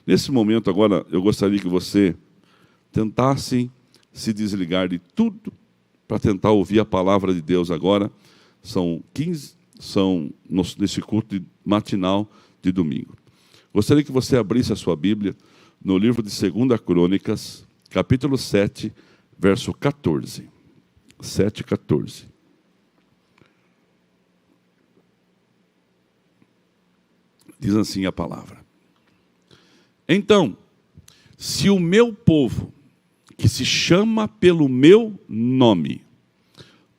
Nesse momento agora, eu gostaria que você tentasse se desligar de tudo para tentar ouvir a palavra de Deus agora. Nesse culto matinal de domingo. Gostaria que você abrisse a sua Bíblia no livro de 2 Crônicas, capítulo 7, verso 14. 7:14. Diz assim a palavra: Então, se o meu povo, que se chama pelo meu nome,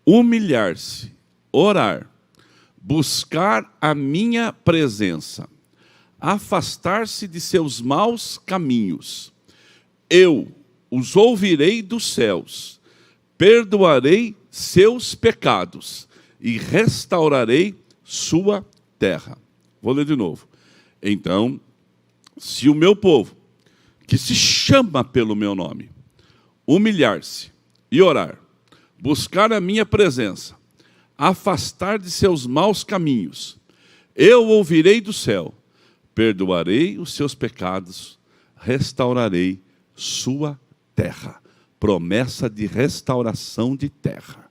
humilhar-se, orar, buscar a minha presença, afastar-se de seus maus caminhos, eu os ouvirei dos céus, perdoarei seus pecados e restaurarei sua terra. Vou ler de novo. Então, se o meu povo, que se chama pelo meu nome, humilhar-se e orar, buscar a minha presença, afastar de seus maus caminhos, eu ouvirei do céu, perdoarei os seus pecados, restaurarei sua terra. Promessa de restauração de terra.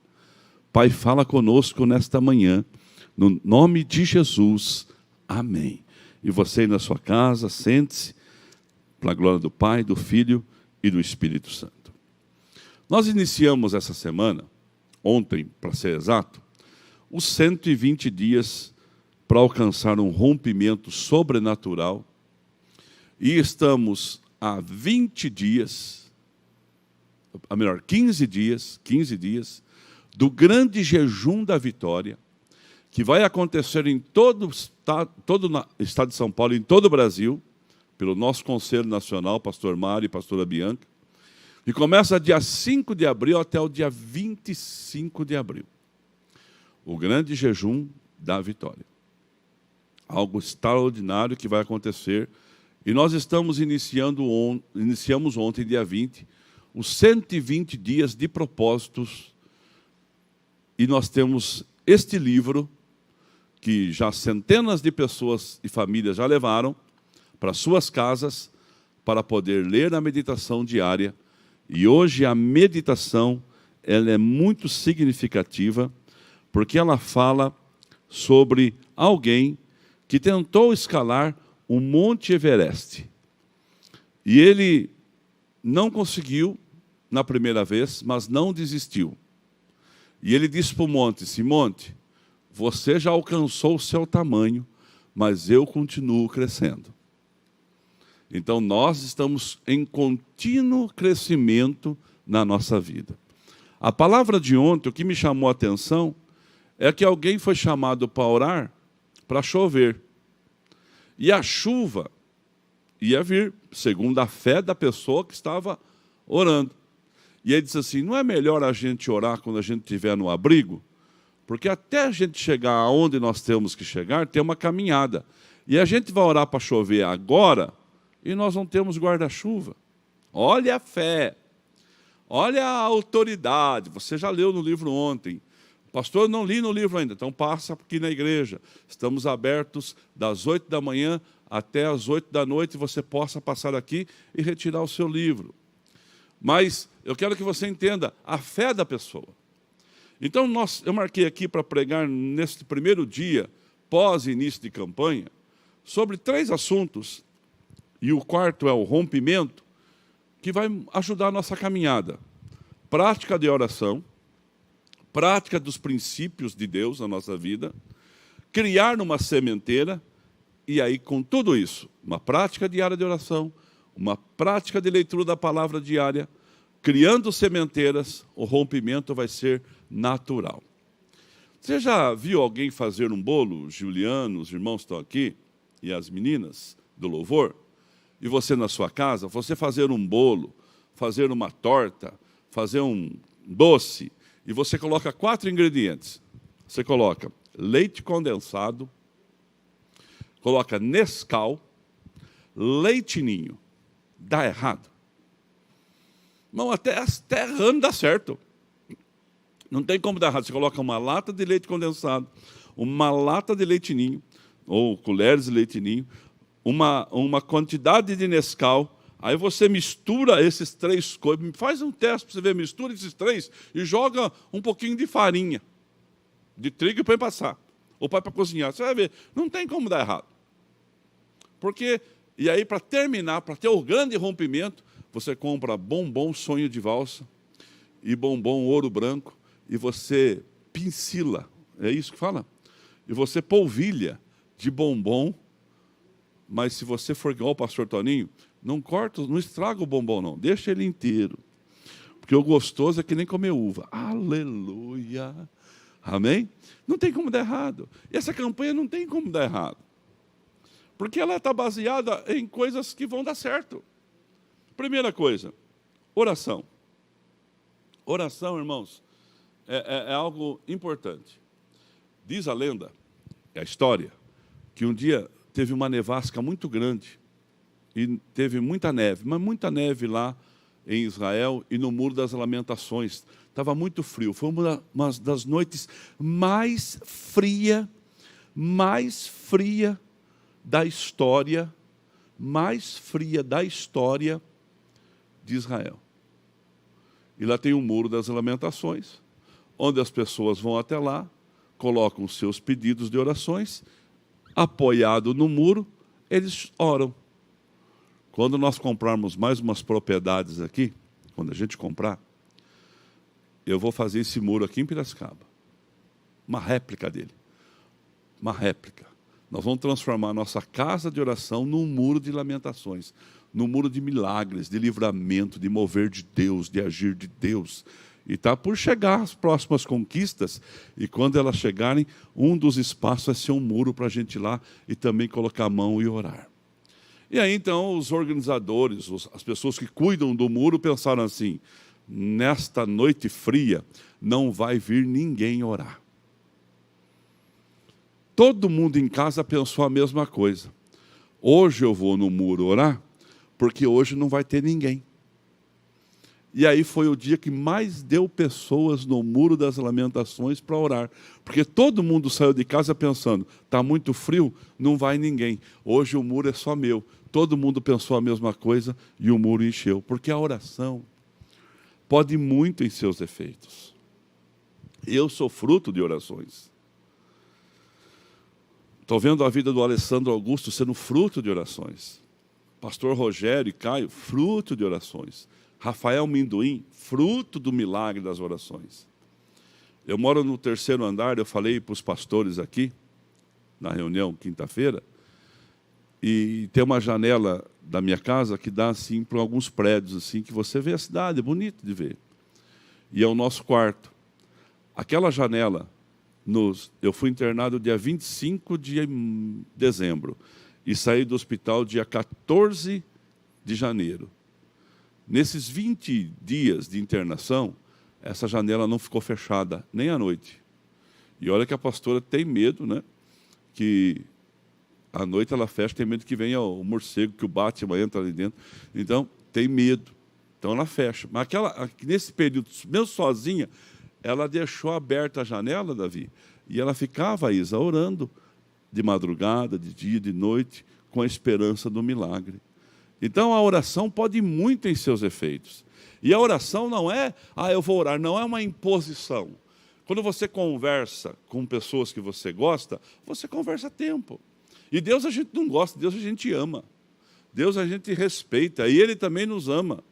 Pai, fala conosco nesta manhã, no nome de Jesus, amém. E você aí na sua casa, sente-se, para a glória do Pai, do Filho e do Espírito Santo. Nós iniciamos essa semana, ontem, para ser exato, os 120 dias para alcançar um rompimento sobrenatural. E estamos há 15 dias, do grande jejum da vitória, que vai acontecer em todo o estado de São Paulo, em todo o Brasil, pelo nosso Conselho Nacional, pastor Mário e pastora Bianca, e começa dia 5 de abril até o dia 25 de abril. O grande jejum da vitória. Algo extraordinário que vai acontecer. E nós iniciamos ontem, dia 20, os 120 dias de propósitos. E nós temos este livro, que já centenas de pessoas e famílias já levaram para suas casas, para poder ler na meditação diária. E hoje a meditação ela é muito significativa, porque ela fala sobre alguém que tentou escalar o Monte Everest. E ele não conseguiu na primeira vez, mas não desistiu. E ele disse para o monte: esse monte, você já alcançou o seu tamanho, mas eu continuo crescendo. Então nós estamos em contínuo crescimento na nossa vida. A palavra de ontem, o que me chamou a atenção, é que alguém foi chamado para orar, para chover. E a chuva ia vir, segundo a fé da pessoa que estava orando. E ele disse assim: não é melhor a gente orar quando a gente estiver no abrigo? Porque até a gente chegar aonde nós temos que chegar, tem uma caminhada. E a gente vai orar para chover agora, e nós não temos guarda-chuva. Olha a fé, olha a autoridade. Você já leu no livro ontem. Pastor, eu não li no livro ainda, então passa aqui na igreja. Estamos abertos das 8 da manhã até as 8 da noite, você possa passar aqui e retirar o seu livro. Mas eu quero que você entenda a fé da pessoa. Então eu marquei aqui para pregar neste primeiro dia, pós-início de campanha, sobre 3 assuntos, e o quarto é o rompimento, que vai ajudar a nossa caminhada. Prática de oração, prática dos princípios de Deus na nossa vida, criar numa sementeira, e aí com tudo isso, uma prática diária de oração, uma prática de leitura da palavra diária, criando sementeiras, o rompimento vai ser natural. Você já viu alguém fazer um bolo? Juliano, os irmãos estão aqui, e as meninas do louvor, e você na sua casa, você fazer um bolo, fazer uma torta, fazer um doce, e você coloca 4 ingredientes. Você coloca leite condensado, coloca Nescau, leite ninho. Dá errado? Não, até errando dá certo. Não tem como dar errado. Você coloca uma lata de leite condensado, uma lata de leite ninho, ou colheres de leite ninho, uma quantidade de Nescau, aí você mistura esses 3 coisas, faz um teste para você ver, mistura esses 3 e joga um pouquinho de farinha, de trigo e põe para assar, ou põe para cozinhar. Você vai ver, não tem como dar errado. Porque, e aí para terminar, para ter o grande rompimento, você compra bombom sonho de valsa e bombom ouro branco, e você pincila, é isso que fala? E você polvilha de bombom, mas se você for igual o pastor Toninho, não corta, não estraga o bombom não, deixa ele inteiro. Porque o gostoso é que nem comer uva. Aleluia! Amém? Não tem como dar errado. E essa campanha não tem como dar errado. Porque ela está baseada em coisas que vão dar certo. Primeira coisa, oração. Oração, irmãos, é algo importante. Diz a lenda, é a história, que um dia teve uma nevasca muito grande e teve muita neve, mas muita neve lá em Israel e no Muro das Lamentações. Estava muito frio, foi uma das noites mais fria da história, de Israel. E lá tem o Muro das Lamentações, onde as pessoas vão até lá, colocam os seus pedidos de orações, apoiado no muro, eles oram. Quando nós comprarmos mais umas propriedades aqui, quando a gente comprar, eu vou fazer esse muro aqui em Piracicaba. Uma réplica dele. Uma réplica. Nós vamos transformar a nossa casa de oração num muro de lamentações, num muro de milagres, de livramento, de mover de Deus, de agir de Deus. E está por chegar as próximas conquistas, e quando elas chegarem, um dos espaços vai ser um muro para a gente ir lá e também colocar a mão e orar. E aí então os organizadores, as pessoas que cuidam do muro pensaram assim, nesta noite fria não vai vir ninguém orar. Todo mundo em casa pensou a mesma coisa. Hoje eu vou no muro orar, porque hoje não vai ter ninguém. E aí foi o dia que mais deu pessoas no Muro das Lamentações para orar. Porque todo mundo saiu de casa pensando, está muito frio, não vai ninguém. Hoje o muro é só meu. Todo mundo pensou a mesma coisa e o muro encheu. Porque a oração pode muito em seus efeitos. Eu sou fruto de orações. Estou vendo a vida do Alessandro Augusto sendo fruto de orações. Pastor Rogério e Caio, fruto de orações. Rafael Minduim, fruto do milagre das orações. Eu moro no 3º andar, eu falei para os pastores aqui, na reunião, quinta-feira, e tem uma janela da minha casa que dá assim para alguns prédios, assim, que você vê a cidade, é bonito de ver. E é o nosso quarto. Aquela janela, eu fui internado dia 25 de dezembro, e saí do hospital dia 14 de janeiro. Nesses 20 dias de internação, essa janela não ficou fechada, nem à noite. E olha que a pastora tem medo, né? Que à noite ela fecha, tem medo que venha o morcego, que o Batman entra ali dentro. Então, tem medo. Então ela fecha. Mas nesse período, mesmo sozinha, ela deixou aberta a janela, Davi, e ela ficava, Isa, orando de madrugada, de dia, de noite, com a esperança do milagre. Então, a oração pode ir muito em seus efeitos. E a oração não é, eu vou orar, não é uma imposição. Quando você conversa com pessoas que você gosta, você conversa a tempo. E Deus a gente não gosta, Deus a gente ama. Deus a gente respeita, e Ele também nos ama.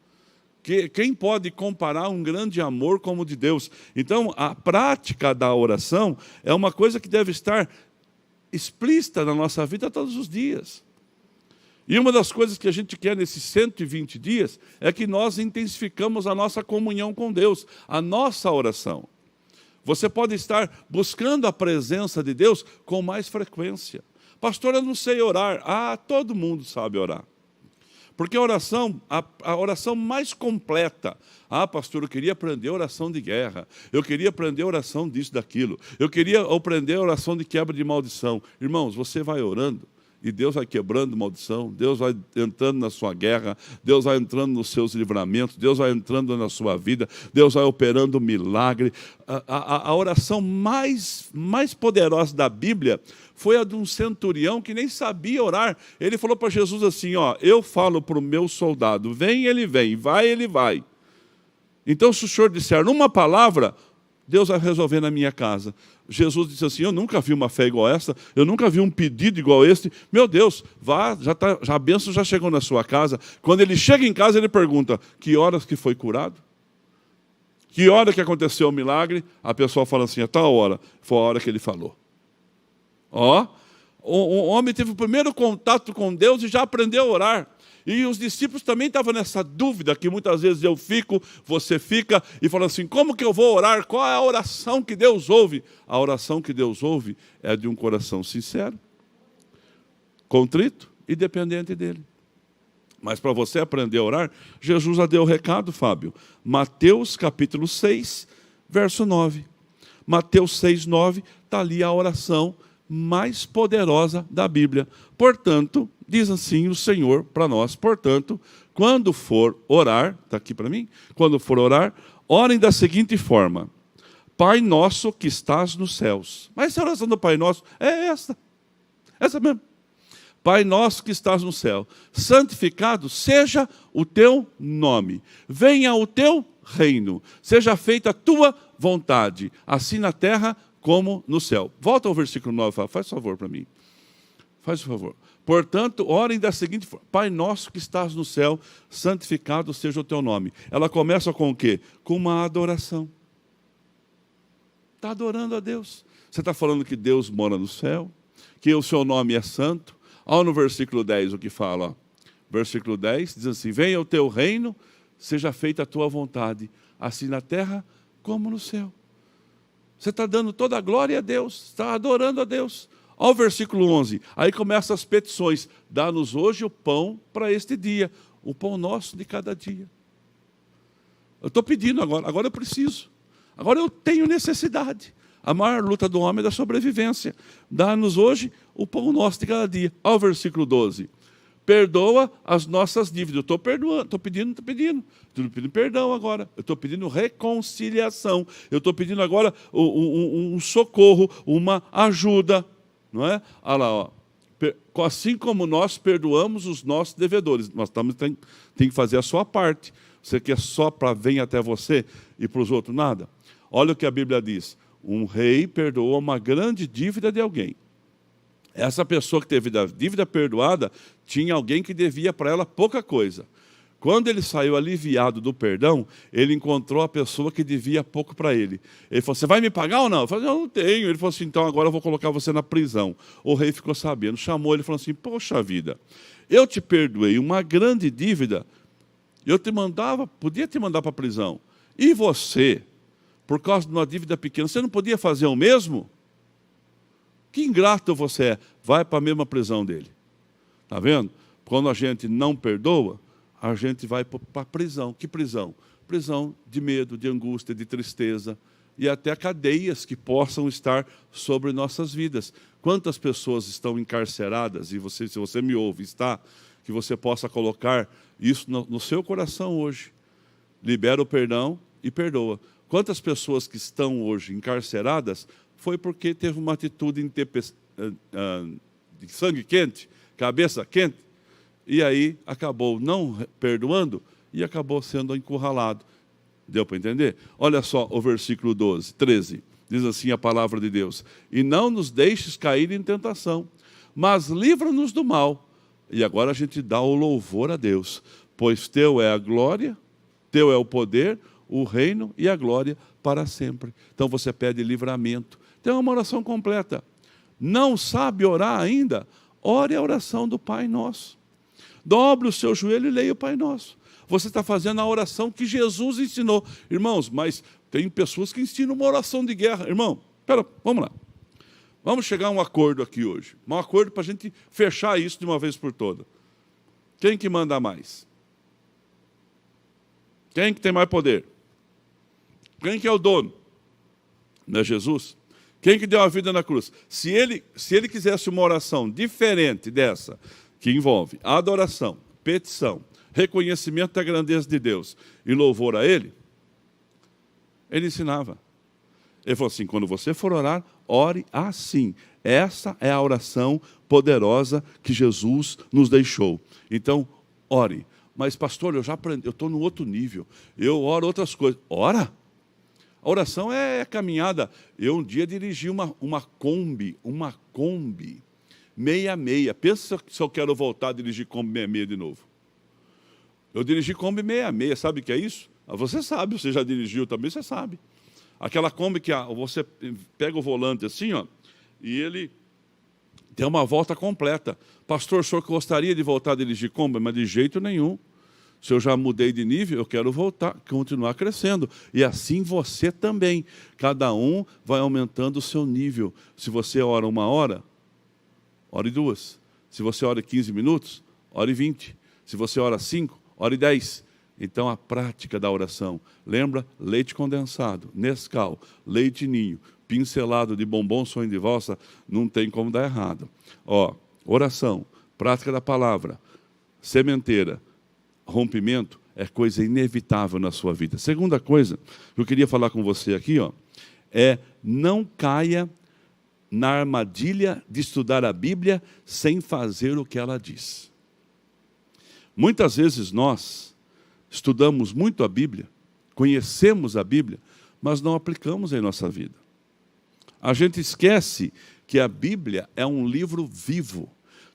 Quem pode comparar um grande amor como o de Deus? Então, a prática da oração é uma coisa que deve estar explícita na nossa vida todos os dias. E uma das coisas que a gente quer nesses 120 dias é que nós intensificamos a nossa comunhão com Deus, a nossa oração. Você pode estar buscando a presença de Deus com mais frequência. Pastor, eu não sei orar. Todo mundo sabe orar. Porque a oração mais completa. Pastor, eu queria aprender oração de guerra. Eu queria aprender oração disso, daquilo. Eu queria aprender oração de quebra de maldição. Irmãos, você vai orando E Deus vai quebrando maldição, Deus vai entrando na sua guerra, Deus vai entrando nos seus livramentos, Deus vai entrando na sua vida, Deus vai operando milagre. A oração mais poderosa da Bíblia foi a de um centurião que nem sabia orar. Ele falou para Jesus assim, ó, eu falo para o meu soldado, vem, ele vem, vai, ele vai. Então, se o senhor disser numa palavra, Deus vai resolver na minha casa. Jesus disse assim, eu nunca vi uma fé igual essa, eu nunca vi um pedido igual este. Meu Deus, vá, já a bênção já chegou na sua casa. Quando ele chega em casa, ele pergunta, que horas que foi curado? Que hora que aconteceu o milagre? A pessoa fala assim, a tal hora, foi a hora que ele falou. Ó, o homem teve o primeiro contato com Deus e já aprendeu a orar. E os discípulos também estavam nessa dúvida, que muitas vezes eu fico, você fica, e falam assim, como que eu vou orar? Qual é a oração que Deus ouve? A oração que Deus ouve é de um coração sincero, contrito e dependente dele. Mas para você aprender a orar, Jesus já deu o recado, Fábio. Mateus capítulo 6, verso 9. Mateus 6, 9, está ali a oração mais poderosa da Bíblia. Portanto, diz assim o Senhor para nós, portanto, quando for orar, está aqui para mim, quando for orar, orem da seguinte forma, Pai nosso que estás nos céus. Mas essa oração do Pai nosso é essa mesmo. Pai nosso que estás no céu, santificado seja o teu nome, venha o teu reino, seja feita a tua vontade, assim na terra como no céu. Volta ao versículo 9, faz favor para mim. Faz favor. Portanto, orem da seguinte forma, Pai nosso que estás no céu, santificado seja o teu nome. Ela começa com o quê? Com uma adoração. Está adorando a Deus. Você está falando que Deus mora no céu, que o seu nome é santo. Olha no versículo 10 o que fala. Ó. Versículo 10 diz assim, venha o teu reino, seja feita a tua vontade, assim na terra como no céu. Você está dando toda a glória a Deus, está adorando a Deus. Olha o versículo 11, aí começam as petições. Dá-nos hoje o pão para este dia, o pão nosso de cada dia. Eu estou pedindo agora eu preciso. Agora eu tenho necessidade. A maior luta do homem é da sobrevivência. Dá-nos hoje o pão nosso de cada dia. Olha o versículo 12. Perdoa as nossas dívidas. Eu estou perdoando, estou pedindo perdão agora. Eu estou pedindo reconciliação. Eu estou pedindo agora um socorro, uma ajuda. Não é? Olha lá, ó. Assim como nós perdoamos os nossos devedores. Nós tem que fazer a sua parte. Você quer só para vir até você e para os outros nada? Olha o que a Bíblia diz. Um rei perdoou uma grande dívida de alguém. Essa pessoa que teve a dívida perdoada, tinha alguém que devia para ela pouca coisa. Quando ele saiu aliviado do perdão, ele encontrou a pessoa que devia pouco para ele. Ele falou, você vai me pagar ou não? Eu falei, não tenho. Ele falou assim, então agora eu vou colocar você na prisão. O rei ficou sabendo, chamou ele e falou assim, poxa vida, eu te perdoei uma grande dívida, eu podia te mandar para a prisão. E você, por causa de uma dívida pequena, você não podia fazer o mesmo? Que ingrato você é, vai para a mesma prisão dele. Está vendo? Quando a gente não perdoa, a gente vai para a prisão. Que prisão? Prisão de medo, de angústia, de tristeza e até cadeias que possam estar sobre nossas vidas. Quantas pessoas estão encarceradas, e você, se você me ouve, está, que você possa colocar isso no seu coração hoje. Libera o perdão e perdoa. Quantas pessoas que estão hoje encarceradas foi porque teve uma atitude de sangue quente, cabeça quente, e aí acabou não perdoando e acabou sendo encurralado. Deu para entender? Olha só o versículo 13. Diz assim a palavra de Deus. E não nos deixes cair em tentação, mas livra-nos do mal. E agora a gente dá o louvor a Deus. Pois teu é a glória, teu é o poder, o reino e a glória para sempre. Então você pede livramento. Tem uma oração completa. Não sabe orar ainda? Ore a oração do Pai Nosso. Dobre o seu joelho e leia o Pai Nosso. Você está fazendo a oração que Jesus ensinou. Irmãos, mas tem pessoas que ensinam uma oração de guerra. Irmão, espera, vamos lá. Vamos chegar a um acordo aqui hoje. Um acordo para a gente fechar isso de uma vez por todas. Quem que manda mais? Quem que tem mais poder? Quem que é o dono? Não é Jesus? Quem que deu a vida na cruz? Se ele quisesse uma oração diferente dessa, que envolve adoração, petição, reconhecimento da grandeza de Deus e louvor a Ele ensinava. Ele falou assim, quando você for orar, ore assim. Essa é a oração poderosa que Jesus nos deixou. Então, ore. Mas, pastor, eu já aprendi, eu estou no outro nível. Eu oro outras coisas. Ora! A oração é caminhada. Eu um dia dirigi uma Kombi 66. Pensa se eu quero voltar a dirigir Kombi 66 de novo. Eu dirigi Kombi 66, sabe o que é isso? Você sabe, você já dirigiu também, você sabe. Aquela Kombi que você pega o volante assim, ó, e ele tem uma volta completa. Pastor, o senhor gostaria de voltar a dirigir Kombi? Mas de jeito nenhum. Se eu já mudei de nível, eu quero voltar, continuar crescendo. E assim você também. Cada um vai aumentando o seu nível. Se você ora 1 hora, ore 2. Se você ora 15 minutos, ore 20. Se você ora 5, ore 10. Então, a prática da oração. Lembra? Leite condensado, Nescau, leite ninho, pincelado de bombom sonho de valsa, não tem como dar errado. Ó, oração, prática da palavra, sementeira, rompimento é coisa inevitável na sua vida. Segunda coisa que eu queria falar com você aqui, ó, é não caia na armadilha de estudar a Bíblia sem fazer o que ela diz. Muitas vezes nós estudamos muito a Bíblia, conhecemos a Bíblia, mas não aplicamos em nossa vida. A gente esquece que a Bíblia é um livro vivo.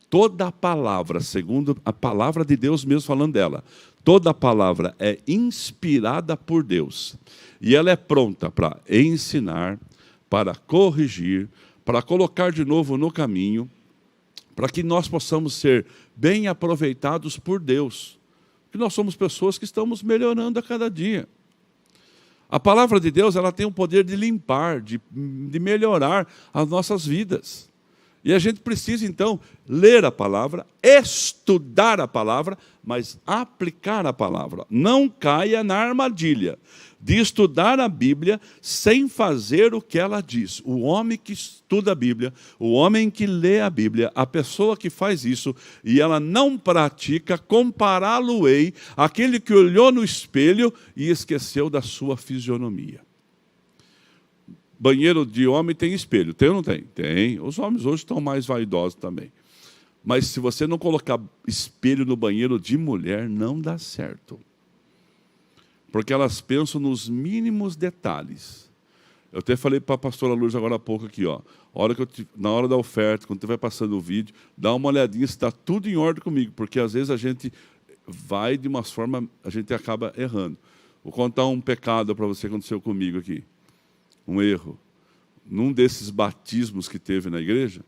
Toda a palavra, segundo a palavra de Deus mesmo falando dela, toda a palavra é inspirada por Deus. E ela é pronta para ensinar, para corrigir, para colocar de novo no caminho, para que nós possamos ser bem aproveitados por Deus. Porque nós somos pessoas que estamos melhorando a cada dia. A palavra de Deus, ela tem o poder de limpar, de melhorar as nossas vidas. E a gente precisa, então, ler a palavra, estudar a palavra, mas aplicar a palavra. Não caia na armadilha de estudar a Bíblia sem fazer o que ela diz. O homem que estuda a Bíblia, o homem que lê a Bíblia, a pessoa que faz isso e ela não pratica, compará-lo-ei àquele que olhou no espelho e esqueceu da sua fisionomia. Banheiro de homem tem espelho, tem ou não tem? Tem. Os homens hoje estão mais vaidosos também. Mas se você não colocar espelho no banheiro de mulher, não dá certo. Porque elas pensam nos mínimos detalhes. Eu até falei para a pastora Lourdes agora há pouco aqui, ó. Na hora da oferta, quando estiver passando o vídeo, dá uma olhadinha se está tudo em ordem comigo, porque às vezes a gente vai de uma forma, a gente acaba errando. Vou contar um pecado para você que aconteceu comigo aqui. Um erro. Num desses batismos que teve na igreja,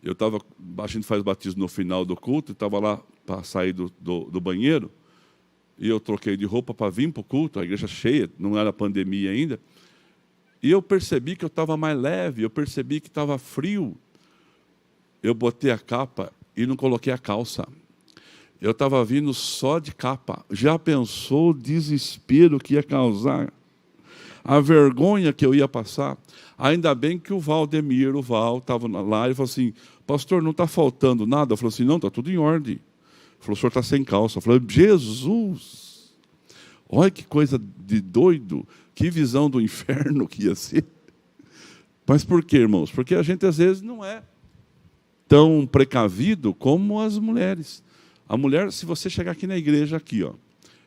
a gente faz batismo no final do culto, estava lá para sair do banheiro, e eu troquei de roupa para vir para o culto, a igreja cheia, não era pandemia ainda, e eu percebi que eu estava mais leve, eu percebi que estava frio. Eu botei a capa e não coloquei a calça. Eu estava vindo só de capa. Já pensou o desespero que ia causar? A vergonha que eu ia passar? Ainda bem que o Val estava lá e falou assim, pastor, não está faltando nada? Eu falei assim, não, está tudo em ordem. Ele falou, o senhor está sem calça. Eu falei, Jesus! Olha que coisa de doido, que visão do inferno que ia ser. Mas por quê, irmãos? Porque a gente às vezes não é tão precavido como as mulheres. A mulher, se você chegar aqui na igreja, aqui, ó,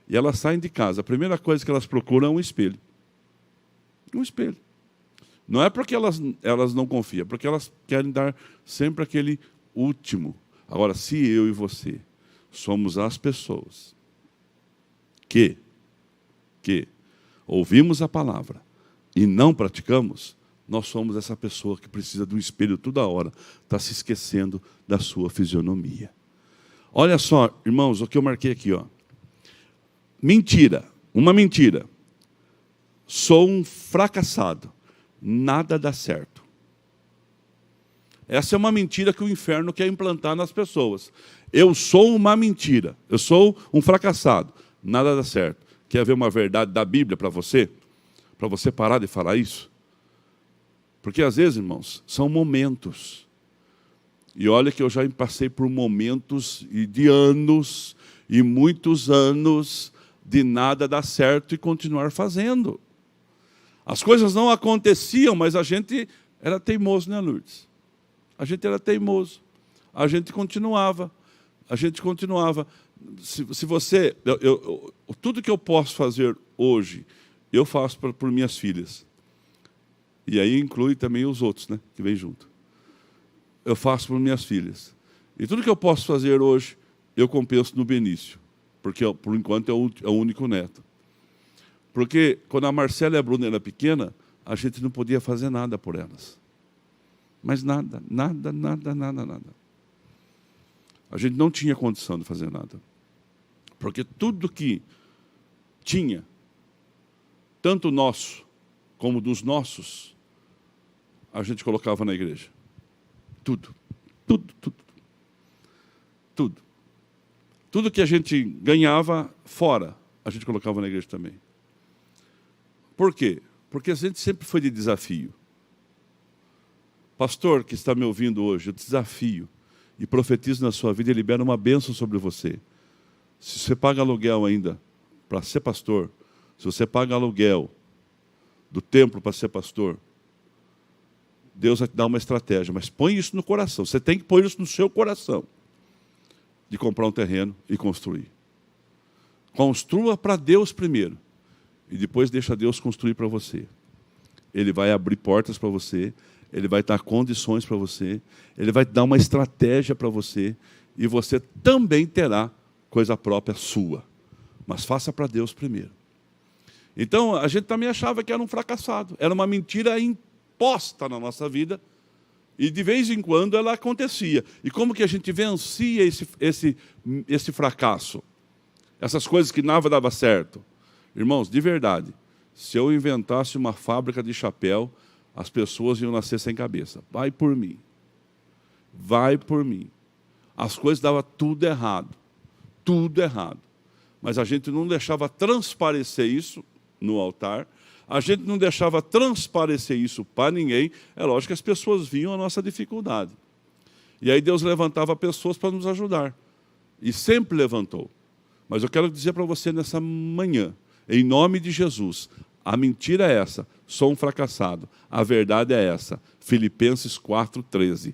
e elas saem de casa, a primeira coisa que elas procuram é um espelho. Um espelho. Não é porque elas não confiam, é porque elas querem dar sempre aquele último. Agora, se eu e você somos as pessoas que ouvimos a palavra e não praticamos, nós somos essa pessoa que precisa de um espelho toda hora, está se esquecendo da sua fisionomia. Olha só, irmãos, o que eu marquei aqui, ó. Mentira, uma mentira. Sou um fracassado, nada dá certo. Essa é uma mentira que o inferno quer implantar nas pessoas. Eu sou uma mentira, eu sou um fracassado, nada dá certo. Quer ver uma verdade da Bíblia para você? Para você parar de falar isso? Porque às vezes, irmãos, são momentos. E olha que eu já passei por momentos e de anos, e muitos anos, de nada dar certo e continuar fazendo. As coisas não aconteciam, mas a gente era teimoso, né, Lourdes? A gente era teimoso. A gente continuava. Se você... tudo que eu posso fazer hoje, eu faço por minhas filhas. E aí inclui também os outros, né, que vêm junto. Eu faço por minhas filhas. E tudo que eu posso fazer hoje, eu compenso no Benício. Porque, por enquanto, é o único neto. Porque, quando a Marcela e a Bruna eram pequenas, a gente não podia fazer nada por elas. Mas nada. A gente não tinha condição de fazer nada. Porque tudo que tinha, tanto nosso como dos nossos, a gente colocava na igreja. Tudo. Tudo que a gente ganhava fora, a gente colocava na igreja também. Por quê? Porque a gente sempre foi de desafio. Pastor que está me ouvindo hoje, eu desafio e profetizo na sua vida e libero uma bênção sobre você. Se você paga aluguel ainda para ser pastor, se você paga aluguel do templo para ser pastor, Deus vai te dar uma estratégia, mas põe isso no coração. Você tem que pôr isso no seu coração, de comprar um terreno e construir. Construa para Deus primeiro, e depois deixa Deus construir para você. Ele vai abrir portas para você, Ele vai dar condições para você, Ele vai te dar uma estratégia para você, e você também terá coisa própria sua. Mas faça para Deus primeiro. Então, a gente também achava que era um fracassado, era uma mentira imposta na nossa vida, e de vez em quando ela acontecia. E como que a gente vencia esse fracasso? Essas coisas que nada dava certo. Irmãos, de verdade, se eu inventasse uma fábrica de chapéu, as pessoas iam nascer sem cabeça. Vai por mim. Vai por mim. As coisas davam tudo errado. Tudo errado. Mas a gente não deixava transparecer isso no altar. A gente não deixava transparecer isso para ninguém. É lógico que as pessoas viam a nossa dificuldade. E aí Deus levantava pessoas para nos ajudar. E sempre levantou. Mas eu quero dizer para você nessa manhã, em nome de Jesus, a mentira é essa, sou um fracassado. A verdade é essa, Filipenses 4,13.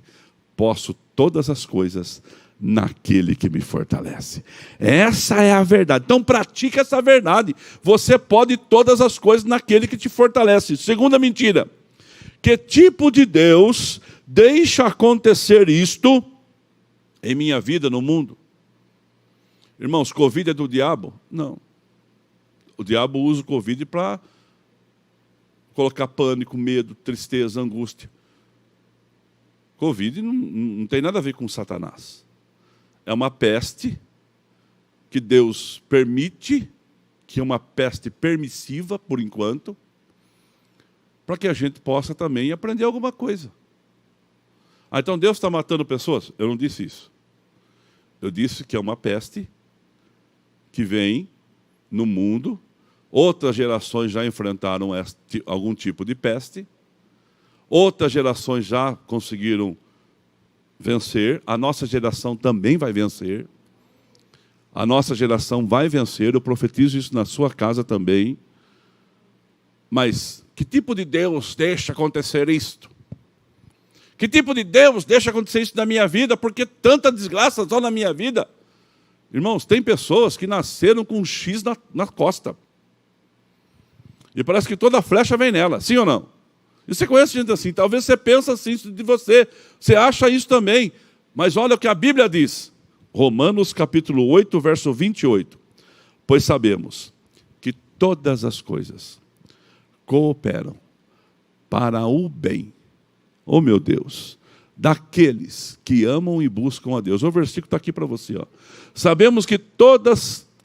Posso todas as coisas naquele que me fortalece. Essa é a verdade. Então pratica essa verdade. Você pode todas as coisas naquele que te fortalece. Segunda mentira. Que tipo de Deus deixa acontecer isto em minha vida, no mundo? Irmãos, Covid é do diabo? Não. O diabo usa o Covid para colocar pânico, medo, tristeza, angústia. Covid não tem nada a ver com Satanás. É uma peste que Deus permite, que é uma peste permissiva, por enquanto, para que a gente possa também aprender alguma coisa. Ah, então Deus está matando pessoas? Eu não disse isso. Eu disse que é uma peste que vem no mundo. Outras gerações já enfrentaram algum tipo de peste. Outras gerações já conseguiram vencer. A nossa geração também vai vencer. A nossa geração vai vencer. Eu profetizo isso na sua casa também. Mas que tipo de Deus deixa acontecer isto? Que tipo de Deus deixa acontecer isso na minha vida? Porque tanta desgraça só na minha vida. Irmãos, tem pessoas que nasceram com um X na costa. E parece que toda flecha vem nela, sim ou não? E você conhece gente assim, talvez você pense assim de você, você acha isso também. Mas olha o que a Bíblia diz. Romanos capítulo 8, verso 28. Pois sabemos que todas as coisas cooperam para o bem, oh meu Deus, daqueles que amam e buscam a Deus. O versículo está aqui para você. Ó. Sabemos que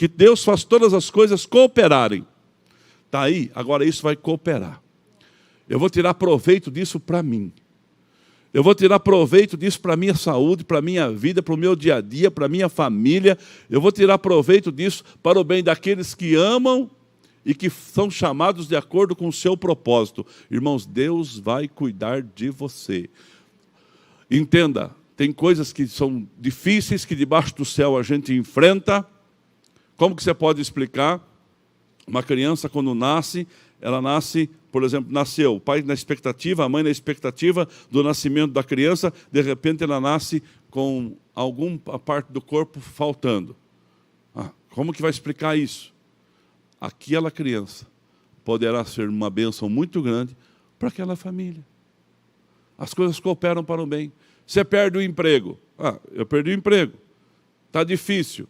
Deus faz todas as coisas cooperarem. Está aí, agora isso vai cooperar. Eu vou tirar proveito disso para mim. Eu vou tirar proveito disso para a minha saúde, para a minha vida, para o meu dia a dia, para a minha família. Eu vou tirar proveito disso para o bem daqueles que amam e que são chamados de acordo com o seu propósito. Irmãos, Deus vai cuidar de você. Entenda, tem coisas que são difíceis, que debaixo do céu a gente enfrenta. Como que você pode explicar? Uma criança, quando nasce, ela nasce, por exemplo, nasceu, o pai na expectativa, a mãe na expectativa do nascimento da criança, de repente ela nasce com alguma parte do corpo faltando. Como que vai explicar isso? Aquela criança poderá ser uma bênção muito grande para aquela família. As coisas cooperam para o bem. Você perde o emprego. Eu perdi o emprego. Está difícil.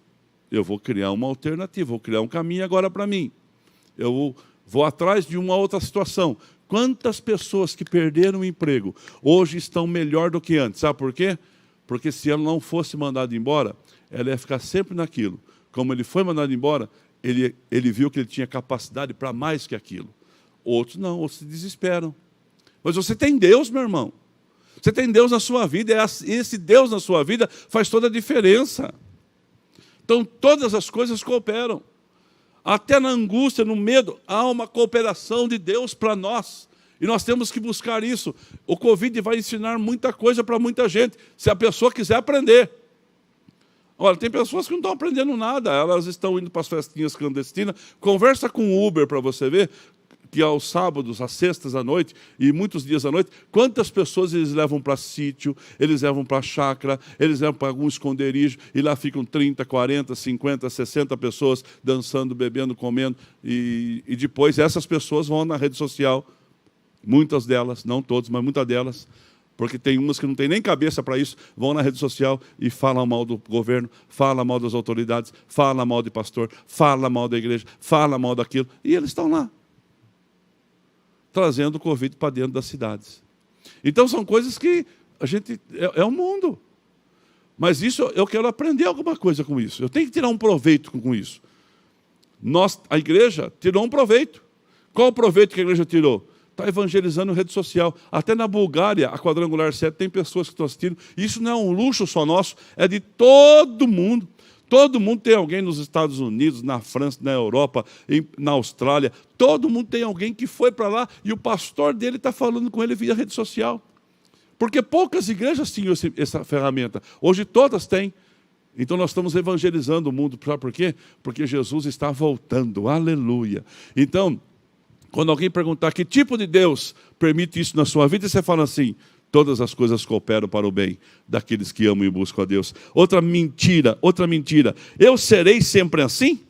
Eu vou criar uma alternativa, vou criar um caminho agora para mim. Eu vou atrás de uma outra situação. Quantas pessoas que perderam o emprego hoje estão melhor do que antes? Sabe por quê? Porque se ela não fosse mandada embora, ela ia ficar sempre naquilo. Como ele foi mandado embora, ele viu que ele tinha capacidade para mais que aquilo. Outros não, outros se desesperam. Mas você tem Deus, meu irmão. Você tem Deus na sua vida, e esse Deus na sua vida faz toda a diferença. Então, todas as coisas cooperam. Até na angústia, no medo, há uma cooperação de Deus para nós. E nós temos que buscar isso. O Covid vai ensinar muita coisa para muita gente, se a pessoa quiser aprender. Olha, tem pessoas que não estão aprendendo nada, elas estão indo para as festinhas clandestinas. Conversa com o Uber para você ver que aos sábados, às sextas à noite e muitos dias à noite, quantas pessoas eles levam para sítio, eles levam para chácara, eles levam para algum esconderijo, e lá ficam 30, 40, 50, 60 pessoas dançando, bebendo, comendo, e depois essas pessoas vão na rede social, muitas delas, não todas, mas muitas delas, porque tem umas que não tem nem cabeça para isso, vão na rede social e falam mal do governo, falam mal das autoridades, falam mal de pastor, falam mal da igreja, falam mal daquilo, e eles estão lá, trazendo o Covid para dentro das cidades. Então são coisas que a gente, é o mundo. Mas isso, eu quero aprender alguma coisa com isso. Eu tenho que tirar um proveito com isso. A igreja tirou um proveito. Qual o proveito que a igreja tirou? Está evangelizando em rede social. Até na Bulgária, a Quadrangular 7, tem pessoas que estão assistindo. Isso não é um luxo só nosso, é de todo mundo. Todo mundo tem alguém nos Estados Unidos, na França, na Europa, na Austrália. Todo mundo tem alguém que foi para lá e o pastor dele está falando com ele via rede social. Porque poucas igrejas tinham essa ferramenta. Hoje todas têm. Então nós estamos evangelizando o mundo. Sabe por quê? Porque Jesus está voltando. Aleluia. Então, quando alguém perguntar que tipo de Deus permite isso na sua vida, você fala assim: todas as coisas cooperam para o bem daqueles que amam e buscam a Deus. Outra mentira. Eu serei sempre assim?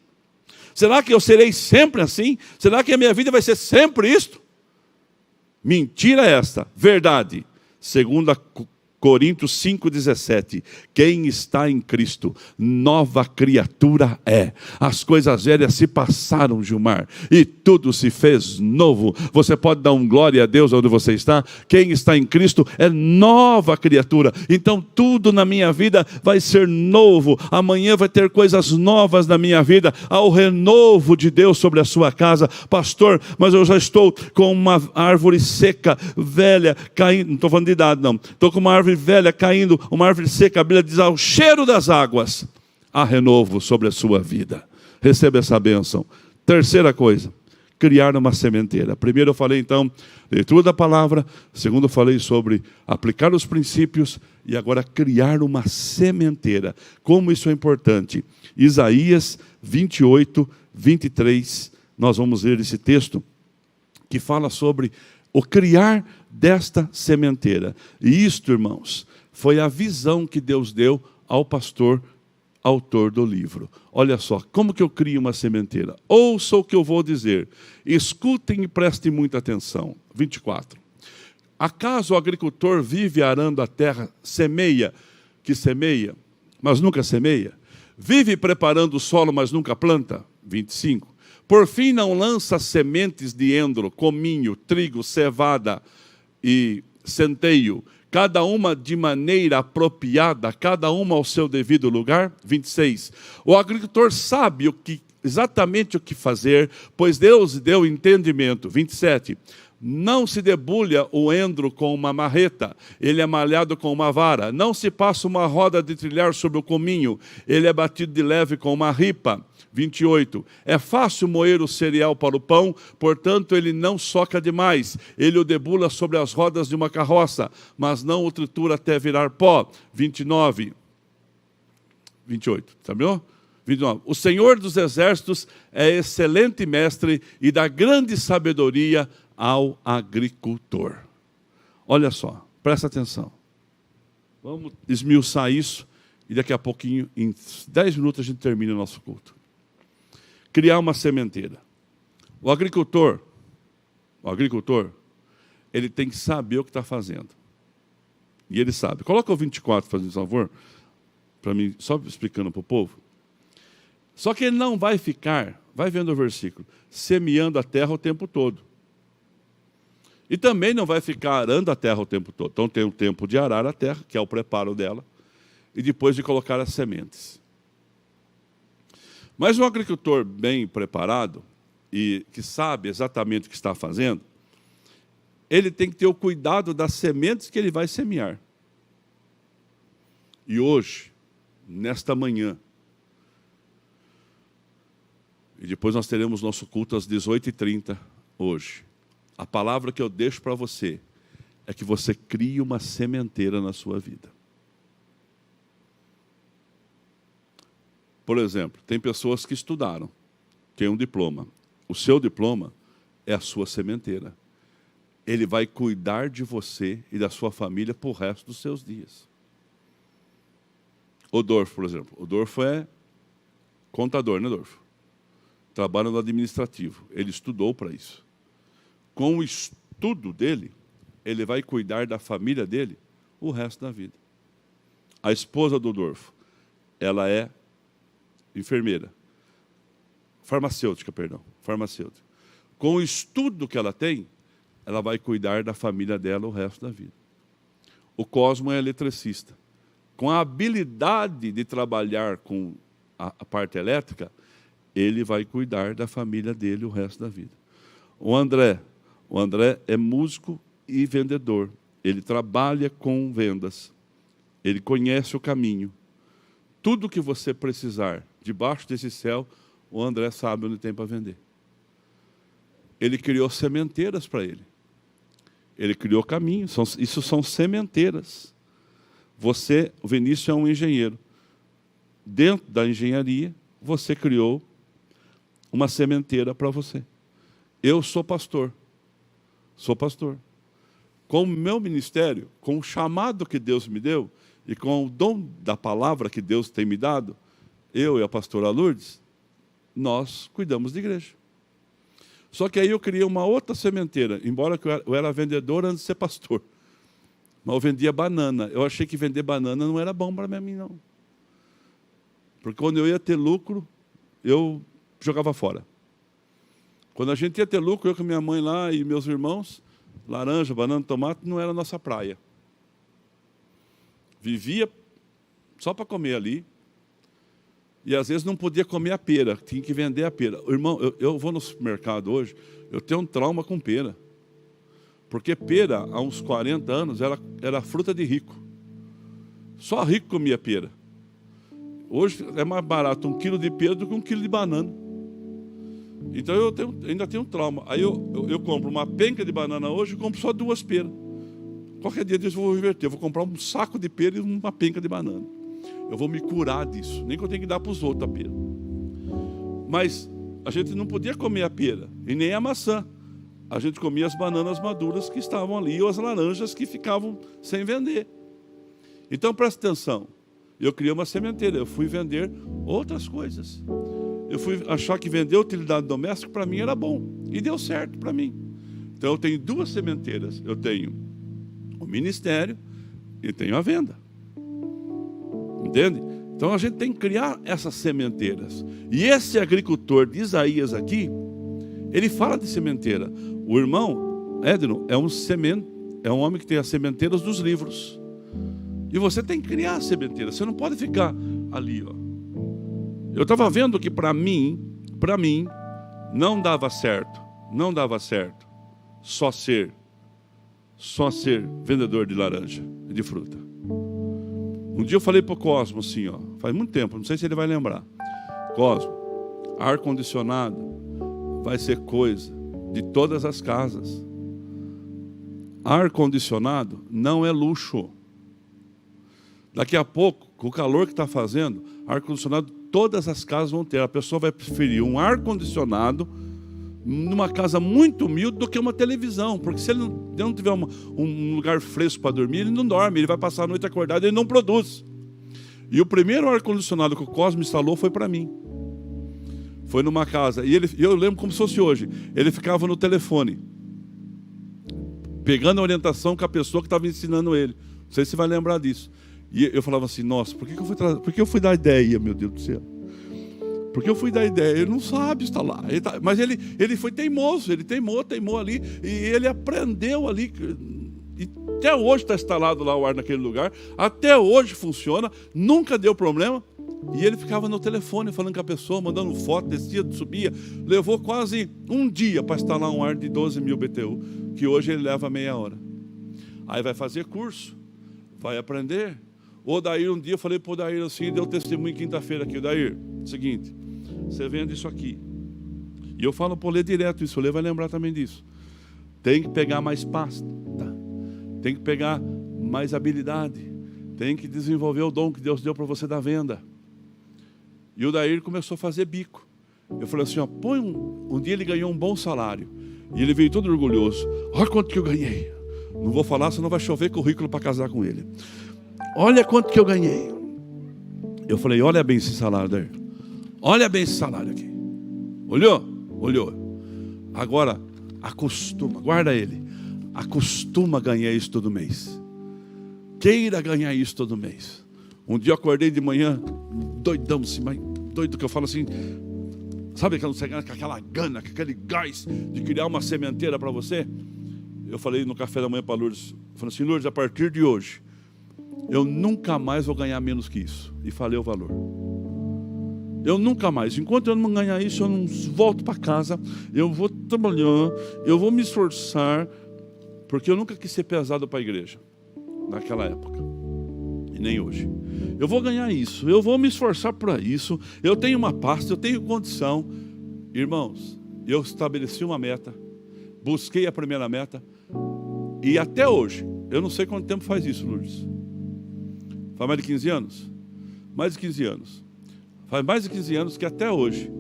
Será que eu serei sempre assim? Será que a minha vida vai ser sempre isto? Mentira esta. Verdade. 2 Coríntios 5,17. Quem está em Cristo, nova criatura é. As coisas velhas se passaram, Gilmar, e tudo se fez novo. Você pode dar um glória a Deus onde você está? Quem está em Cristo é nova criatura. Então tudo na minha vida vai ser novo. Amanhã vai ter coisas novas na minha vida. Há o renovo de Deus sobre a sua casa. Pastor, mas eu já estou com uma árvore seca, velha, caindo. Não estou falando de idade, não. Estou com uma árvore velha caindo, uma árvore seca. A Bíblia diz: ao cheiro das águas há renovo sobre a sua vida. Receba essa bênção. Terceira coisa, criar uma sementeira. Primeiro eu falei então, leitura da palavra. Segundo eu falei sobre aplicar os princípios. E agora criar uma sementeira. Como isso é importante. Isaías 28, 23. Nós vamos ler esse texto que fala sobre o criar desta sementeira. E isto, irmãos, foi a visão que Deus deu ao pastor, autor do livro. Olha só, como que eu crio uma sementeira? Ouça o que eu vou dizer. Escutem e prestem muita atenção. 24. Acaso o agricultor vive arando a terra, semeia, mas nunca semeia? Vive preparando o solo, mas nunca planta? 25. Por fim, não lança sementes de endro, cominho, trigo, cevada e centeio, cada uma de maneira apropriada, cada uma ao seu devido lugar? 26. O agricultor sabe exatamente o que fazer, pois Deus deu entendimento. 27. Não se debulha o endro com uma marreta, ele é malhado com uma vara. Não se passa uma roda de trilhar sobre o cominho, ele é batido de leve com uma ripa. 28. É fácil moer o cereal para o pão, portanto ele não soca demais. Ele o debula sobre as rodas de uma carroça, mas não o tritura até virar pó. 29. 28, tá bom? 29. O Senhor dos Exércitos é excelente mestre e dá grande sabedoria ao agricultor. Olha só, presta atenção. Vamos esmiuçar isso e daqui a pouquinho, em 10 minutos, a gente termina o nosso culto. Criar uma sementeira. O agricultor, ele tem que saber o que está fazendo. E ele sabe. Coloca o 24, fazendo favor, para mim, só explicando para o povo. Só que ele não vai ficar, vai vendo o versículo, semeando a terra o tempo todo. E também não vai ficar arando a terra o tempo todo. Então tem um tempo de arar a terra, que é o preparo dela, e depois de colocar as sementes. Mas um agricultor bem preparado, e que sabe exatamente o que está fazendo, ele tem que ter o cuidado das sementes que ele vai semear. E hoje, nesta manhã, e depois nós teremos nosso culto às 18h30 hoje. A palavra que eu deixo para você é que você crie uma sementeira na sua vida. Por exemplo, tem pessoas que estudaram, têm um diploma. O seu diploma é a sua sementeira. Ele vai cuidar de você e da sua família por resto dos seus dias. O Dorfo, por exemplo. O Dorfo é contador, né, Dorfo? Trabalha no administrativo. Ele estudou para isso. Com o estudo dele, ele vai cuidar da família dele o resto da vida. A esposa do Dorfo, ela é enfermeira. Farmacêutica. Com o estudo que ela tem, ela vai cuidar da família dela o resto da vida. O Cosmo é eletricista. Com a habilidade de trabalhar com a parte elétrica, ele vai cuidar da família dele o resto da vida. O André é músico e vendedor. Ele trabalha com vendas. Ele conhece o caminho. Tudo que você precisar, debaixo desse céu, o André sabe onde tem para vender. Ele criou sementeiras para ele. Ele criou caminho. Isso são sementeiras. Você, o Vinícius é um engenheiro. Dentro da engenharia, você criou uma sementeira para você. Eu sou pastor. Com o meu ministério, com o chamado que Deus me deu, e com o dom da palavra que Deus tem me dado, eu e a pastora Lourdes, nós cuidamos de igreja. Só que aí eu criei uma outra sementeira, embora eu era vendedor antes de ser pastor. Mas eu vendia banana. Eu achei que vender banana não era bom para mim, não. Porque quando eu ia ter lucro, eu jogava fora. Quando a gente ia ter lucro, eu com minha mãe lá e meus irmãos, laranja, banana, tomate, não era a nossa praia. Vivia só para comer ali. E às vezes não podia comer a pera, tinha que vender a pera. Irmão, eu vou no supermercado hoje, eu tenho um trauma com pera. Porque pera, há uns 40 anos, era fruta de rico. Só rico comia pera. Hoje é mais barato 1 quilo de pera do que 1 quilo de banana. Então eu ainda tenho um trauma. Aí eu compro uma penca de banana hoje e compro só 2 peras. Qualquer dia disso eu vou reverter. Eu vou comprar um saco de pera e uma penca de banana. Eu vou me curar disso. Nem que eu tenha que dar para os outros a pera. Mas a gente não podia comer a pera e nem a maçã. A gente comia as bananas maduras que estavam ali ou as laranjas que ficavam sem vender. Então presta atenção. Eu criei uma sementeira. Eu fui vender outras coisas. Eu fui achar que vender utilidade doméstica para mim era bom. E deu certo para mim. Então eu tenho 2 sementeiras. Eu tenho o ministério e tenho a venda. Entende? Então a gente tem que criar essas sementeiras. E esse agricultor de Isaías aqui, ele fala de sementeira. O irmão Edno é um homem que tem as sementeiras dos livros. E você tem que criar a sementeira. Você não pode ficar ali, ó. Eu estava vendo que para mim, não dava certo só ser vendedor de laranja e de fruta. Um dia eu falei para o Cosmo assim, ó, faz muito tempo, não sei se ele vai lembrar. Cosmo, ar-condicionado vai ser coisa de todas as casas. Ar-condicionado não é luxo. Daqui a pouco, com o calor que está fazendo, ar-condicionado todas as casas vão ter. A pessoa vai preferir um ar-condicionado numa casa muito humilde do que uma televisão, porque se ele não tiver um lugar fresco para dormir, ele não dorme, ele vai passar a noite acordado e ele não produz. E o primeiro ar-condicionado que o Cosmo instalou foi para mim. Foi numa casa, e eu lembro como se fosse hoje, ele ficava no telefone, pegando a orientação com a pessoa que estava ensinando ele. Não sei se você vai lembrar disso. E eu falava assim, nossa, por que eu fui dar ideia, meu Deus do céu? Porque eu fui dar ideia, ele não sabe instalar. Mas ele foi teimoso, ele teimou ali, e ele aprendeu ali. E até hoje está instalado lá o ar naquele lugar, até hoje funciona, nunca deu problema. E ele ficava no telefone falando com a pessoa, mandando foto, descia, subia. Levou quase um dia para instalar um ar de 12.000 BTU, que hoje ele leva meia hora. Aí vai fazer curso, vai aprender. O Odair, um dia eu falei para o Odair assim, deu testemunho quinta-feira aqui. Odair, seguinte, você vende isso aqui. E eu falo para o Lê direto isso, o Lê vai lembrar também disso. Tem que pegar mais pasta, tem que pegar mais habilidade, tem que desenvolver o dom que Deus deu para você da venda. E o Odair começou a fazer bico. Eu falei assim, ó, põe um dia ele ganhou um bom salário. E ele veio todo orgulhoso. Olha quanto que eu ganhei. Não vou falar, senão vai chover currículo para casar com ele. Olha quanto que eu ganhei. Eu falei, olha bem esse salário daí. Olha bem esse salário aqui. Olhou? Olhou. Agora, acostuma, guarda ele. Acostuma a ganhar isso todo mês. Queira ganhar isso todo mês. Um dia eu acordei de manhã, doidão assim, mas doido que eu falo assim, sabe que você ganha com aquela gana, com aquele gás de criar uma sementeira para você? Eu falei no café da manhã para Lourdes, eu falei assim, Lourdes, a partir de hoje, eu nunca mais vou ganhar menos que isso. E falei o valor. Eu nunca mais, enquanto eu não ganhar isso, eu não volto para casa, eu vou trabalhar, eu vou me esforçar, porque eu nunca quis ser pesado para a igreja, naquela época, e nem hoje. Eu vou ganhar isso, eu vou me esforçar para isso, eu tenho uma pasta, eu tenho condição. Irmãos, eu estabeleci uma meta, busquei a primeira meta, e até hoje, eu não sei quanto tempo faz isso, Lourdes. Faz mais de 15 anos? Mais de 15 anos. Faz mais de 15 anos que até hoje,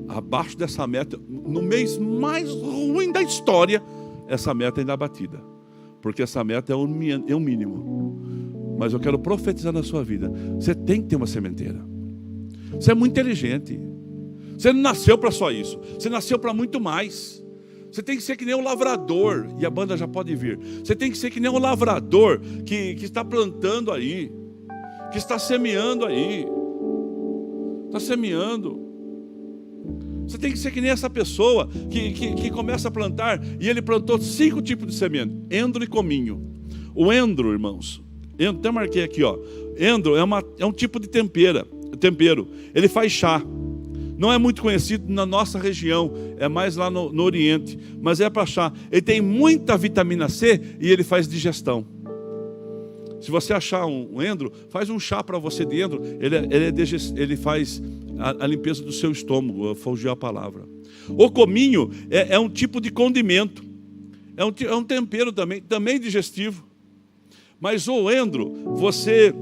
abaixo dessa meta, no mês mais ruim da história, essa meta ainda é batida. Porque essa meta é um mínimo. Mas eu quero profetizar na sua vida. Você tem que ter uma sementeira. Você é muito inteligente. Você não nasceu para só isso. Você nasceu para muito mais. Você tem que ser que nem o lavrador. E a banda já pode vir. Você tem que ser que nem o lavrador que está plantando aí. Que está semeando aí. Está semeando. Você tem que ser que nem essa pessoa que começa a plantar. E ele plantou 5 tipos de semente. Endro e cominho. O endro, irmãos. Endro, até marquei aqui, ó. Endro é um tipo de tempero. Ele faz chá. Não é muito conhecido na nossa região, é mais lá no Oriente, mas é para chá. Ele tem muita vitamina C e ele faz digestão. Se você achar um endro, faz um chá para você de endro, ele faz a limpeza do seu estômago, fugiu a palavra. O cominho é um tipo de condimento, é um tempero também digestivo. Mas o endro, você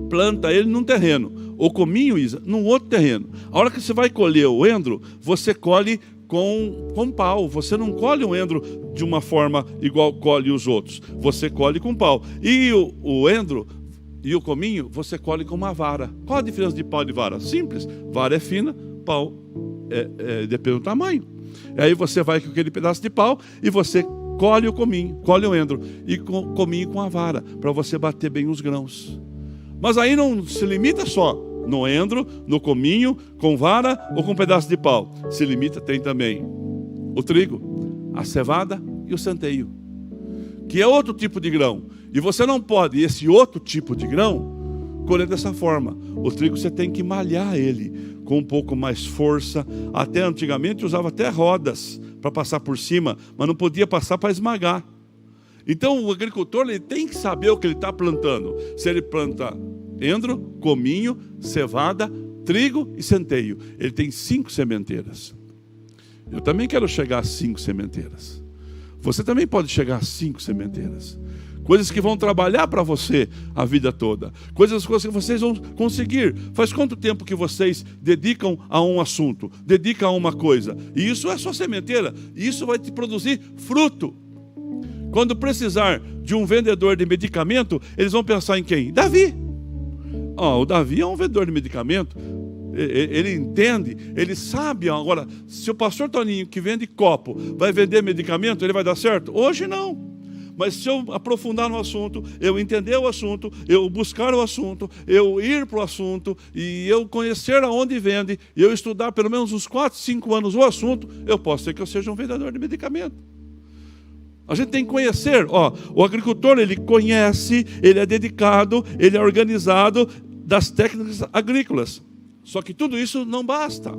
planta ele num terreno. O cominho, Isa, num outro terreno. A hora que você vai colher o endro, você colhe com pau. Você não colhe o endro de uma forma igual colhe os outros. Você colhe com pau. E o endro e o cominho, você colhe com uma vara. Qual a diferença de pau e de vara? Simples. Vara é fina, pau depende do tamanho. E aí você vai com aquele pedaço de pau e você colhe o cominho, colhe o endro. E cominho com a vara, para você bater bem os grãos. Mas aí não se limita só no endro, no cominho, com vara ou com pedaço de pau. Se limita, tem também o trigo, a cevada e o centeio, que é outro tipo de grão. E você não pode, esse outro tipo de grão, colher dessa forma. O trigo você tem que malhar ele com um pouco mais força. Até antigamente usava até rodas para passar por cima, mas não podia passar para esmagar. Então o agricultor ele tem que saber o que ele está plantando. Se ele planta endro, cominho, cevada, trigo e centeio, ele tem 5 sementeiras. Eu também quero chegar a 5 sementeiras. Você também pode chegar a 5 sementeiras. Coisas que vão trabalhar para você a vida toda. Coisas que vocês vão conseguir. Faz quanto tempo que vocês dedicam a um assunto? Dedicam a uma coisa. E isso é sua sementeira. E isso vai te produzir fruto. Quando precisar de um vendedor de medicamento, eles vão pensar em quem? Davi. O Davi é um vendedor de medicamento. Ele entende, ele sabe. Agora, se o pastor Toninho, que vende copo, vai vender medicamento, ele vai dar certo? Hoje não. Mas se eu aprofundar no assunto, eu entender o assunto, eu buscar o assunto, eu ir para o assunto, e eu conhecer aonde vende, e eu estudar pelo menos uns 4, 5 anos o assunto, eu posso ser que eu seja um vendedor de medicamento. A gente tem que conhecer. O agricultor, ele conhece, ele é dedicado, ele é organizado das técnicas agrícolas. Só que tudo isso não basta.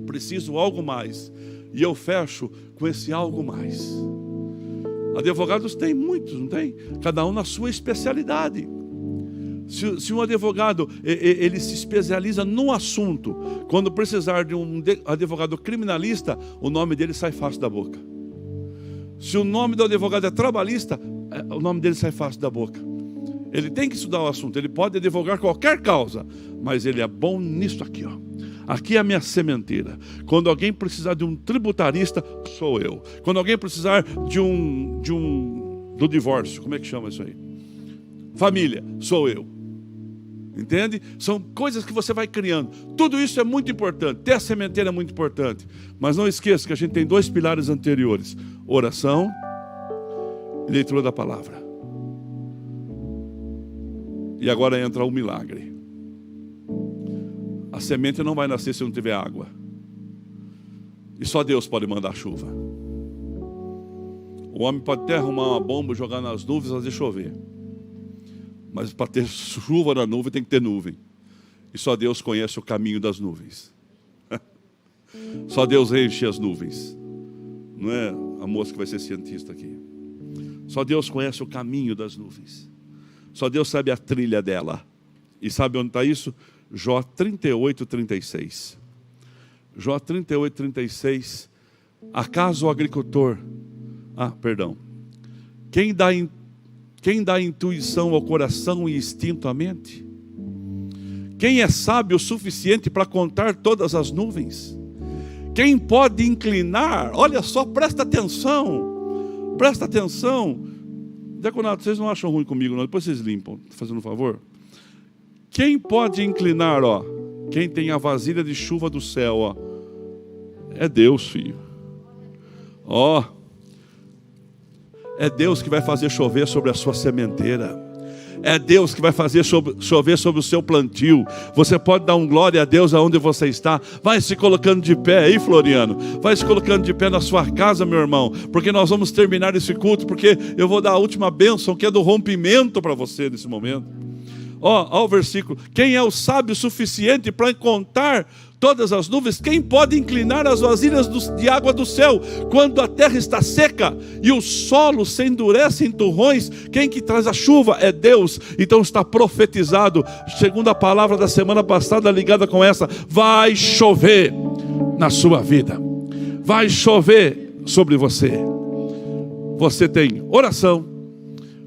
Preciso algo mais. E eu fecho com esse algo mais. Advogados tem muitos, não tem? Cada um na sua especialidade. Se um advogado ele se especializa num assunto, quando precisar de um advogado criminalista, o nome dele sai fácil da boca. Se o nome do advogado é trabalhista, o nome dele sai fácil da boca. Ele tem que estudar o assunto, ele pode advogar qualquer causa, mas ele é bom nisso aqui, Aqui é a minha sementeira. Quando alguém precisar de um tributarista, sou eu. Quando alguém precisar do divórcio, como é que chama isso aí? Família, sou eu. Entende? São coisas que você vai criando. Tudo isso é muito importante. Ter a sementeira é muito importante. Mas não esqueça que a gente tem 2 pilares anteriores: oração e leitura da palavra. E agora entra o milagre. A semente não vai nascer se não tiver água. E só Deus pode mandar chuva. O homem pode até arrumar uma bomba, jogar nas nuvens e fazer chover. Mas para ter chuva na nuvem tem que ter nuvem. E só Deus conhece o caminho das nuvens. Só Deus enche as nuvens. Não é a moça que vai ser cientista aqui. Só Deus conhece o caminho das nuvens. Só Deus sabe a trilha dela. E sabe onde está isso? Jó 38, 36. Jó 38, 36. Acaso o agricultor... Quem dá intuição ao coração e instinto à mente? Quem é sábio o suficiente para contar todas as nuvens? Quem pode inclinar? Olha só, presta atenção. Presta atenção. Diaconato, vocês não acham ruim comigo, não? Depois vocês limpam, fazendo um favor. Quem pode inclinar, Quem tem a vasilha de chuva do céu, É Deus, filho. É Deus que vai fazer chover sobre a sua sementeira. É Deus que vai fazer chover sobre o seu plantio. Você pode dar um glória a Deus aonde você está. Vai se colocando de pé aí, Floriano. Vai se colocando de pé na sua casa, meu irmão. Porque nós vamos terminar esse culto. Porque eu vou dar a última bênção, que é do rompimento para você nesse momento. Olha o versículo. Quem é o sábio suficiente para contar todas as nuvens? Quem pode inclinar as vasilhas de água do céu quando a terra está seca e o solo se endurece em torrões? Quem que traz a chuva? É Deus. Então está profetizado, segundo a palavra da semana passada ligada com essa: vai chover na sua vida, vai chover sobre você. Você tem oração,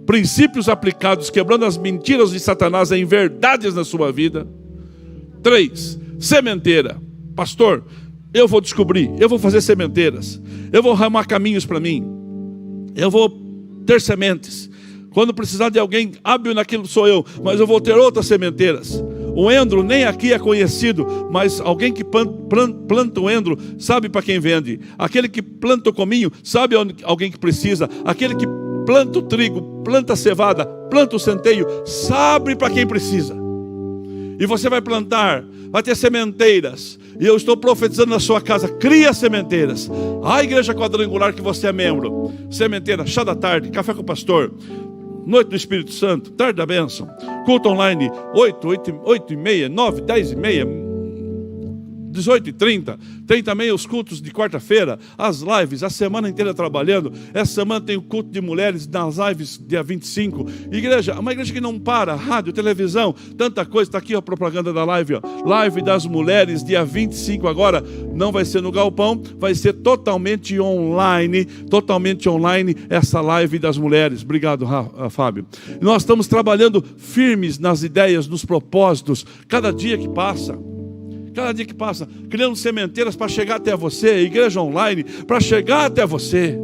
princípios aplicados, quebrando as mentiras de Satanás em verdades na sua vida. 3, sementeira. Pastor, eu vou descobrir, eu vou fazer sementeiras, eu vou arrumar caminhos para mim, eu vou ter sementes. Quando precisar de alguém hábil naquilo sou eu, mas eu vou ter outras sementeiras. O endro nem aqui é conhecido, mas alguém que planta o endro sabe para quem vende. Aquele que planta o cominho sabe alguém que precisa. Aquele que planta o trigo, planta a cevada, planta o centeio, sabe para quem precisa. E você vai plantar, vai ter sementeiras. E eu estou profetizando na sua casa: cria sementeiras. A igreja quadrangular que você é membro, sementeira, chá da tarde, café com o pastor, noite do Espírito Santo, tarde da bênção, culto online, 8 e meia, 9, 10 e meia, 18h30. Tem também os cultos de quarta-feira, as lives, a semana inteira trabalhando. Essa semana tem o culto de mulheres nas lives, dia 25. Igreja, uma igreja que não para, rádio, televisão, tanta coisa. Está aqui a propaganda da live, ó. Live das mulheres, dia 25 agora. Não vai ser no galpão, vai ser totalmente online essa live das mulheres. Obrigado, Fábio. Nós estamos trabalhando firmes nas ideias, nos propósitos, cada dia que passa, criando sementeiras para chegar até você, igreja online, para chegar até você,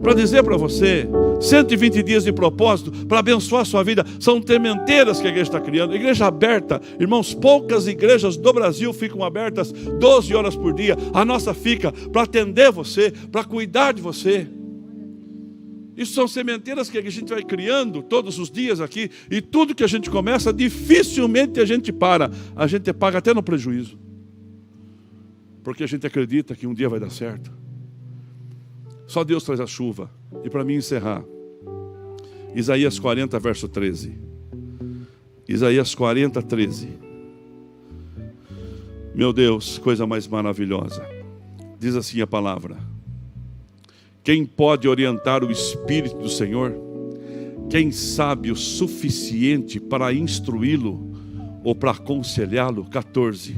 para dizer para você, 120 dias de propósito, para abençoar a sua vida, são sementeiras que a igreja está criando, igreja aberta, irmãos, poucas igrejas do Brasil ficam abertas 12 horas por dia, a nossa fica para atender você, para cuidar de você. Isso são sementeiras que a gente vai criando todos os dias aqui. E tudo que a gente começa, dificilmente a gente para. A gente paga até no prejuízo. Porque a gente acredita que um dia vai dar certo. Só Deus traz a chuva. E para mim encerrar, Isaías 40, verso 13. Isaías 40, 13. Meu Deus, coisa mais maravilhosa. Diz assim a palavra: quem pode orientar o Espírito do Senhor? Quem sabe o suficiente para instruí-lo ou para aconselhá-lo? 14.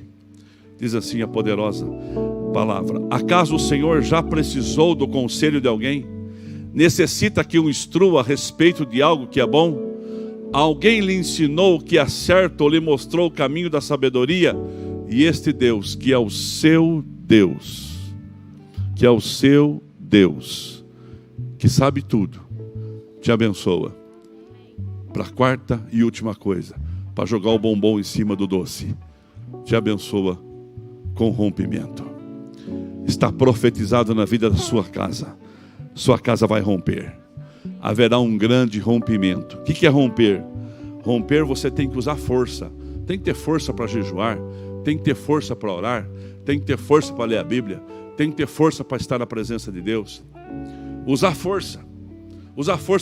Diz assim a poderosa palavra: acaso o Senhor já precisou do conselho de alguém? Necessita que o instrua a respeito de algo que é bom? Alguém lhe ensinou o que é certo ou lhe mostrou o caminho da sabedoria? E este Deus, que é o seu Deus, Deus, que sabe tudo, te abençoa. Para a quarta e última coisa, para jogar o bombom em cima do doce, te abençoa com rompimento. Está profetizado na vida da sua casa vai romper. Haverá um grande rompimento. O que é romper? Romper, você tem que usar força. Tem que ter força para jejuar, tem que ter força para orar, tem que ter força para ler a Bíblia, tem que ter força para estar na presença de Deus. Usar força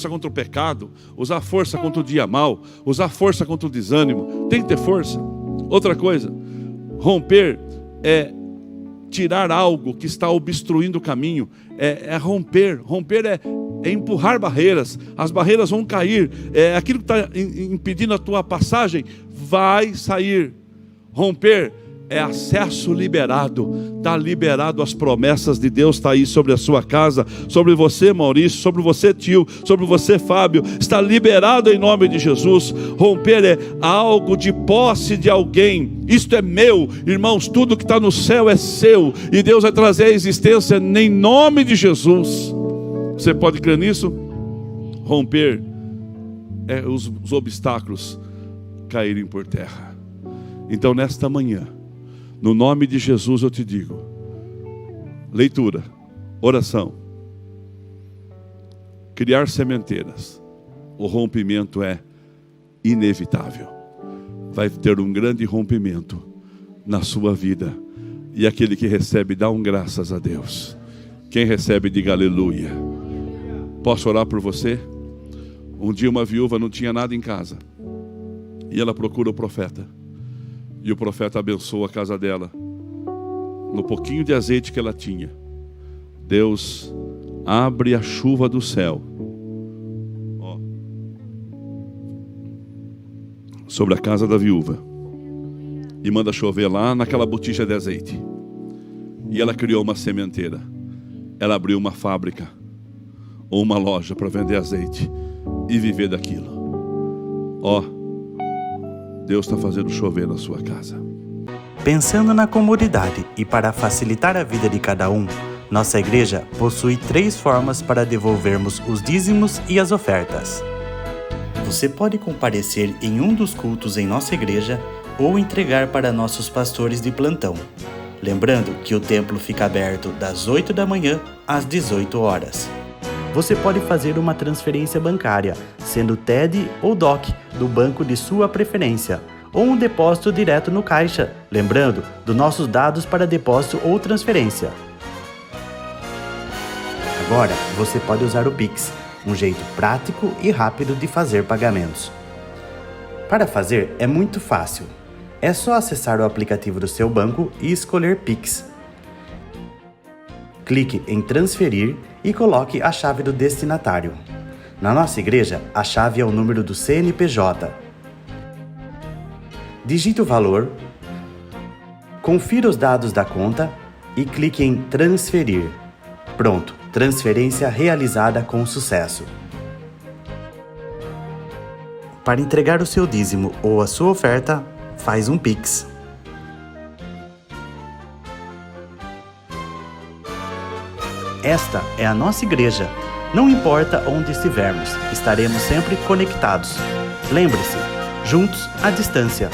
contra o pecado, usar força contra o dia mau, usar força contra o desânimo, tem que ter força. Outra coisa, romper é tirar algo que está obstruindo o caminho, é romper é empurrar barreiras, as barreiras vão cair, aquilo que está impedindo a tua passagem vai sair. Romper é acesso liberado, está liberado as promessas de Deus, está aí sobre a sua casa, sobre você, Maurício, sobre você, tio, sobre você, Fábio, está liberado em nome de Jesus. Romper é algo de posse de alguém, isto é meu, irmãos, tudo que está no céu é seu, e Deus vai trazer a existência em nome de Jesus. Você pode crer nisso? Romper é os obstáculos caírem por terra. Então nesta manhã, no nome de Jesus eu te digo, leitura, oração, criar sementeiras, o rompimento é inevitável. Vai ter um grande rompimento na sua vida, e aquele que recebe, dá graças a Deus. Quem recebe, diga aleluia. Posso orar por você? Um dia uma viúva não tinha nada em casa, e ela procura o profeta. E o profeta abençoa a casa dela. No pouquinho de azeite que ela tinha, Deus abre a chuva do céu sobre a casa da viúva e manda chover lá naquela botija de azeite. E ela criou uma sementeira. Ela abriu uma fábrica ou uma loja para vender azeite e viver daquilo. Deus está fazendo chover na sua casa. Pensando na comodidade e para facilitar a vida de cada um, nossa igreja possui 3 formas para devolvermos os dízimos e as ofertas. Você pode comparecer em um dos cultos em nossa igreja ou entregar para nossos pastores de plantão. Lembrando que o templo fica aberto das 8 da manhã às 18 horas. Você pode fazer uma transferência bancária, sendo TED ou DOC, do banco de sua preferência, ou um depósito direto no caixa, lembrando dos nossos dados para depósito ou transferência. Agora, você pode usar o Pix, um jeito prático e rápido de fazer pagamentos. Para fazer é muito fácil. É só acessar o aplicativo do seu banco e escolher Pix. Clique em transferir e coloque a chave do destinatário. Na nossa igreja, a chave é o número do CNPJ. Digite o valor, confira os dados da conta e clique em transferir. Pronto, transferência realizada com sucesso. Para entregar o seu dízimo ou a sua oferta, faz um Pix. Esta é a nossa igreja. Não importa onde estivermos, estaremos sempre conectados. Lembre-se, juntos à distância.